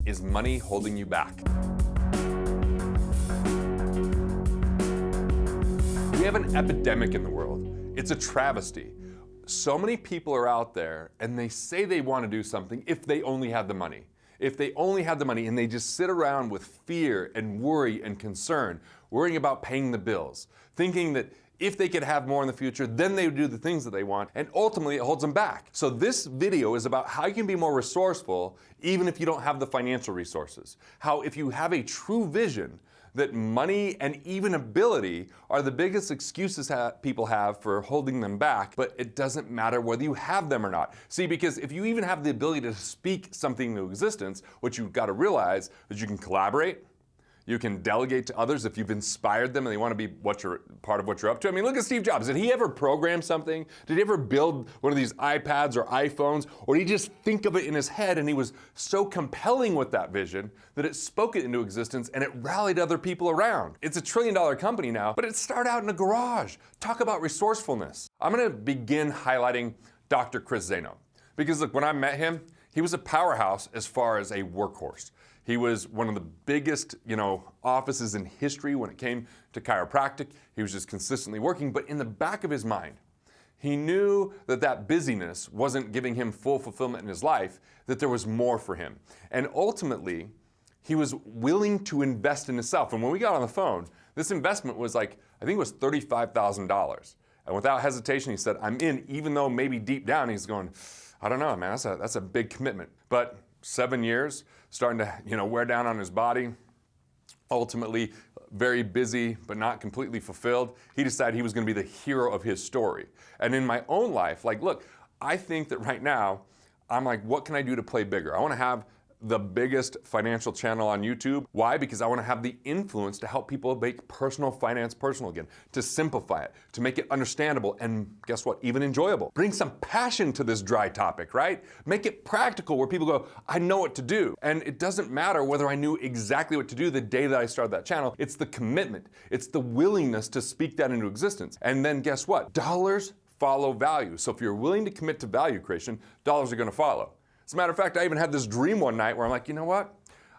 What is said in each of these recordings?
Is money holding you back? We have an epidemic in the world. It's a travesty. So many people are out there and they say they want to do something if they only had the money. If they only had the money, and they just sit around with fear and worry and concern, worrying about paying the bills, thinking that if they could have more in the future, then they would do the things that they want, and ultimately it holds them back. So this video is about how you can be more resourceful even if you don't have the financial resources. How if you have a true vision, that money and even ability are the biggest excuses people have for holding them back, but it doesn't matter whether you have them or not. See, because if you even have the ability to speak something into existence, what you've got to realize is you can collaborate, you can delegate to others if you've inspired them and they want to be part of what you're up to. I mean, look at Steve Jobs. Did he ever program something? Did he ever build one of these iPads or iPhones? Or did he just think of it in his head and he was so compelling with that vision that it spoke it into existence and it rallied other people around? It's a $1 trillion company now, but it started out in a garage. Talk about resourcefulness. I'm going to begin highlighting Dr. Chris Zeno. Because look, when I met him, he was a powerhouse as far as a workhorse. He was one of the biggest, offices in history when it came to chiropractic. He was just consistently working, but in the back of his mind, he knew that busyness wasn't giving him full fulfillment in his life, that there was more for him. And ultimately, he was willing to invest in himself. And when we got on the phone, this investment was I think it was $35,000. And without hesitation, he said, I'm in, even though maybe deep down he's going, I don't know, man, that's a big commitment. But 7 years, starting to wear down on his body, ultimately very busy but not completely fulfilled, he decided he was going to be the hero of his story. And in my own life, look, I think that right now, I'm like, what can I do to play bigger? I want to have the biggest financial channel on YouTube. Why? Because I want to have the influence to help people make personal finance personal again, to simplify it, to make it understandable, and guess what? Even enjoyable. Bring some passion to this dry topic, right? Make it practical where people go, I know what to do. And it doesn't matter whether I knew exactly what to do the day that I started that channel. It's the commitment. It's the willingness to speak that into existence. And then guess what? Dollars follow value. So if you're willing to commit to value creation, dollars are going to follow. As a matter of fact, I even had this dream one night where I'm like, you know what?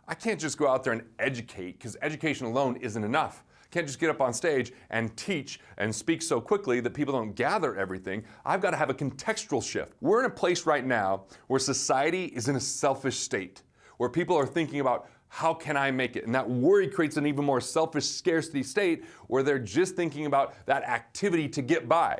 I can't just go out there and educate, because education alone isn't enough. I can't just get up on stage and teach and speak so quickly that people don't gather everything. I've got to have a contextual shift. We're in a place right now where society is in a selfish state, where people are thinking about, how can I make it? And that worry creates an even more selfish scarcity state where they're just thinking about that activity to get by.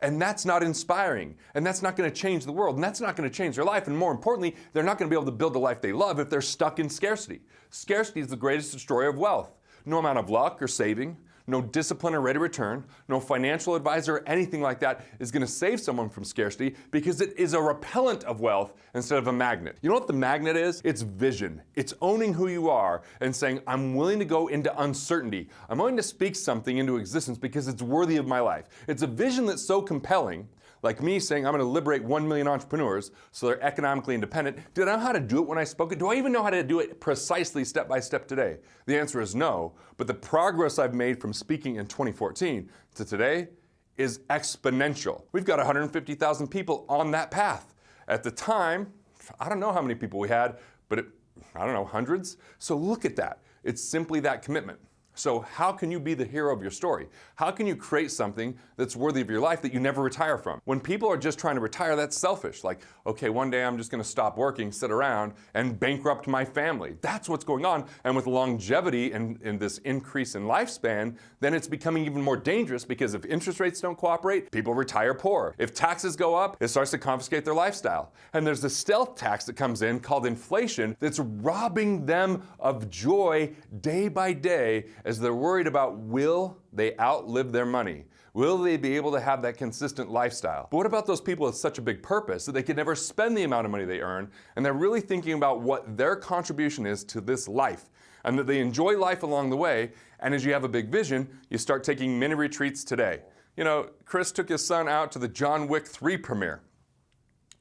And that's not inspiring, and that's not going to change the world, and that's not going to change their life, and more importantly, they're not going to be able to build the life they love if they're stuck in scarcity. Scarcity is the greatest destroyer of wealth. No amount of luck or saving, no discipline or rate of return, no financial advisor or anything like that is going to save someone from scarcity, because it is a repellent of wealth instead of a magnet. You know what the magnet is? It's vision. It's owning who you are and saying, I'm willing to go into uncertainty. I'm willing to speak something into existence because it's worthy of my life. It's a vision that's so compelling, like me saying I'm going to liberate 1 million entrepreneurs so they're economically independent. Did I know how to do it when I spoke it? Do I even know how to do it precisely step by step today? The answer is no, but the progress I've made from speaking in 2014 to today is exponential. We've got 150,000 people on that path. At the time, I don't know how many people we had, but I don't know, hundreds? So look at that. It's simply that commitment. So how can you be the hero of your story? How can you create something that's worthy of your life that you never retire from? When people are just trying to retire, that's selfish. Like, okay, one day I'm just going to stop working, sit around, and bankrupt my family. That's what's going on. And with longevity and this increase in lifespan, then it's becoming even more dangerous, because if interest rates don't cooperate, people retire poor. If taxes go up, it starts to confiscate their lifestyle. And there's the stealth tax that comes in called inflation that's robbing them of joy day by day, as they're worried about, will they outlive their money? Will they be able to have that consistent lifestyle? But what about those people with such a big purpose that they can never spend the amount of money they earn, and they're really thinking about what their contribution is to this life, and that they enjoy life along the way, and as you have a big vision, you start taking mini retreats today. Chris took his son out to the John Wick 3 premiere.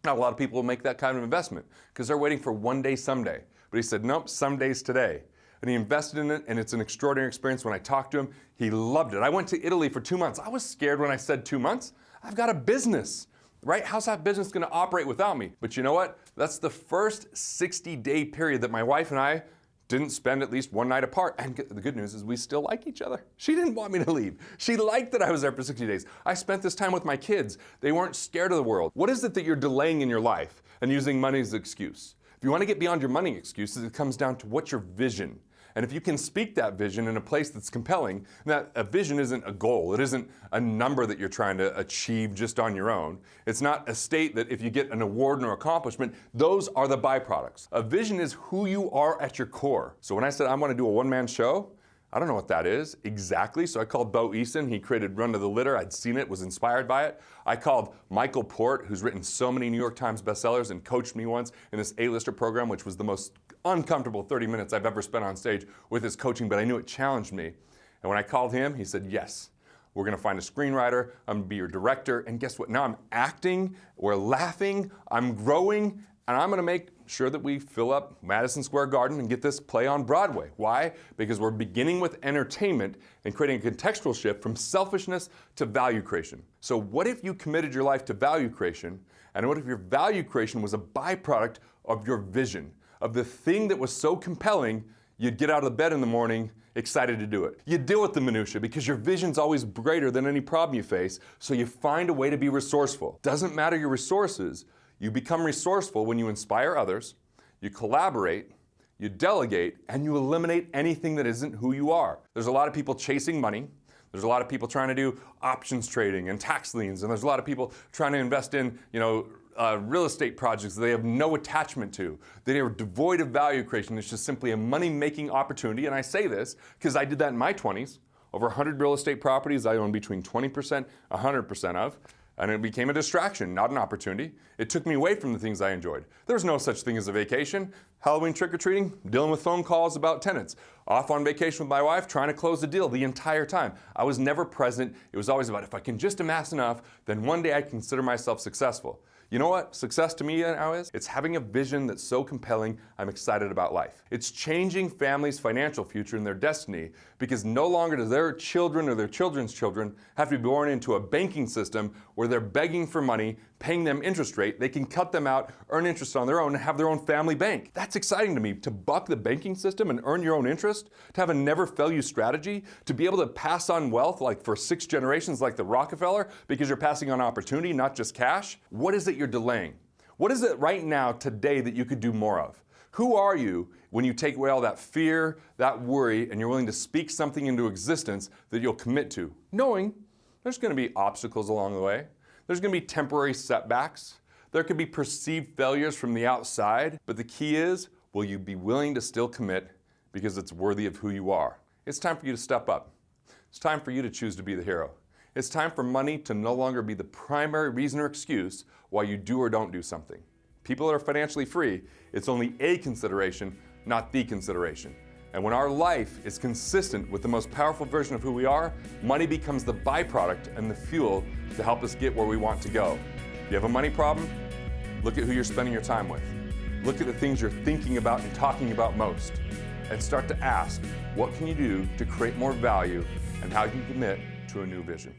Now, a lot of people will make that kind of investment because they're waiting for one day someday. But he said, nope, some days today. And he invested in it, and it's an extraordinary experience. When I talked to him, he loved it. I went to Italy for 2 months. I was scared when I said 2 months. I've got a business. right? How's that business gonna operate without me? But you know what? That's the first 60-day period that my wife and I didn't spend at least one night apart. And the good news is we still like each other. She didn't want me to leave. She liked that I was there for 60 days. I spent this time with my kids. They weren't scared of the world. What is it that you're delaying in your life and using money as an excuse? If you want to get beyond your money excuses, it comes down to what's your vision. And if you can speak that vision in a place that's compelling, that a vision isn't a goal. It isn't a number that you're trying to achieve just on your own. It's not a state that if you get an award or accomplishment, those are the byproducts. A vision is who you are at your core. So when I said I want to do a one-man show, I don't know what that is exactly, so I called Bo Eason. He created Run to the Litter. I'd seen it, was inspired by it. I called Michael Port, who's written so many New York Times bestsellers and coached me once in this A-lister program, which was the most uncomfortable 30 minutes I've ever spent on stage with his coaching, but I knew it challenged me. And when I called him, he said, yes, we're gonna find a screenwriter, I'm gonna be your director, and guess what? Now I'm acting, we're laughing, I'm growing, and I'm gonna make sure that we fill up Madison Square Garden and get this play on Broadway. Why? Because we're beginning with entertainment and creating a contextual shift from selfishness to value creation. So what if you committed your life to value creation, and what if your value creation was a byproduct of your vision, of the thing that was so compelling, you'd get out of bed in the morning excited to do it. You deal with the minutia because your vision's always greater than any problem you face, so you find a way to be resourceful. Doesn't matter your resources, you become resourceful when you inspire others, you collaborate, you delegate, and you eliminate anything that isn't who you are. There's a lot of people chasing money. There's a lot of people trying to do options trading and tax liens, and there's a lot of people trying to invest in, real estate projects that they have no attachment to. They are devoid of value creation. It's just simply a money-making opportunity, and I say this because I did that in my 20s. Over 100 real estate properties I own between 20%, 100% of. And it became a distraction, not an opportunity. It took me away from the things I enjoyed. There's no such thing as a vacation. Halloween trick-or-treating, dealing with phone calls about tenants. Off on vacation with my wife, trying to close the deal the entire time. I was never present. It was always about if I can just amass enough, then one day I consider myself successful. You know what success to me now is? It's having a vision that's so compelling, I'm excited about life. It's changing families' financial future and their destiny because no longer do their children or their children's children have to be born into a banking system where they're begging for money, paying them interest rate. They can cut them out, earn interest on their own, and have their own family bank. That's exciting to me, to buck the banking system and earn your own interest, to have a never fail you strategy, to be able to pass on wealth like for 6 generations like the Rockefeller because you're passing on opportunity, not just cash. What is it you're delaying? What is it right now, today, that you could do more of? Who are you when you take away all that fear, that worry, and you're willing to speak something into existence that you'll commit to, knowing there's going to be obstacles along the way. There's going to be temporary setbacks. There could be perceived failures from the outside. But the key is, will you be willing to still commit because it's worthy of who you are? It's time for you to step up. It's time for you to choose to be the hero. It's time for money to no longer be the primary reason or excuse why you do or don't do something. People that are financially free, it's only a consideration, not the consideration. And when our life is consistent with the most powerful version of who we are, money becomes the byproduct and the fuel to help us get where we want to go. You have a money problem? Look at who you're spending your time with. Look at the things you're thinking about and talking about most. And start to ask, what can you do to create more value and how you can commit to a new vision?